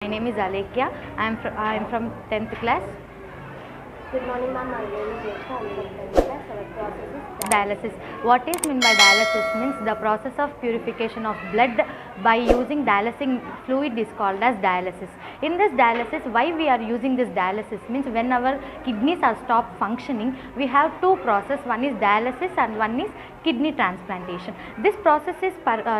My name is Alekia. I am from 10th class. Good morning, ma'am. My name is Yesha. I am from 10th class. Our process is Dialysis. What is meant by dialysis means the process of purification of blood by using dialysing fluid is called as dialysis. In this dialysis, why we are using this dialysis means when our kidneys are stopped functioning, we have two processes. One is dialysis and one is kidney transplantation. This process is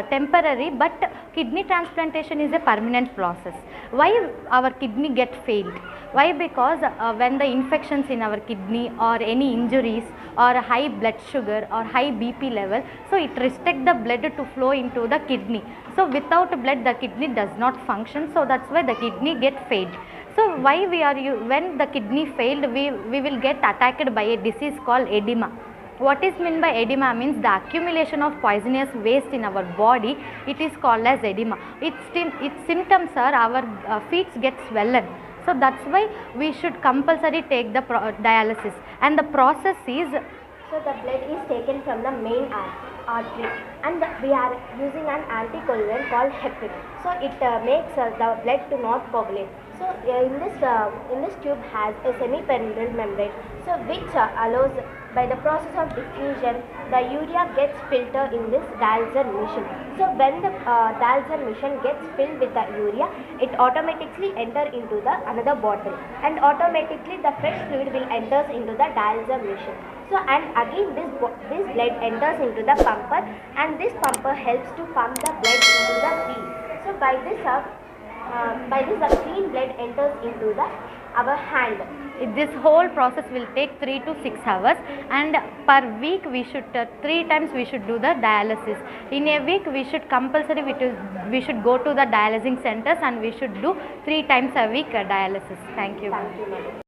temporary, but kidney transplantation is a permanent process. Why our kidney get failed? Why? Because when the infections in our kidney or any injuries or high blood sugar or high BP level, so it restricts the blood to flow into the kidney. So without blood the kidney does not function, so that's why the kidney get failed. So why we are when the kidney failed, we will get attacked by a disease called edema. What is meant by edema means the accumulation of poisonous waste in our body. It is called as edema. Its symptoms are our feet get swollen. So that's why we should compulsory take the dialysis, and the process is. So the blood is taken from the main artery, and we are using an anticoagulant called heparin. So it makes the blood to not coagulate. So in this tube has a semi-permeable membrane, so which allows by the process of diffusion the urea gets filtered in this dialyzer machine. So when the dialyzer machine gets filled with the urea, it automatically enters into the another bottle, and automatically the fresh fluid will enters into the dialyzer machine. So and again this blood enters into the pumper, and this pumper helps to pump the blood into the vein. So by this the clean blood enters into our hand. This whole process will take 3 to 6 hours, and per week we should 3 times we should do the dialysis. In a week we should compulsory we should go to the dialyzing centers, and we should do 3 times a week dialysis. Thank you. Thank you,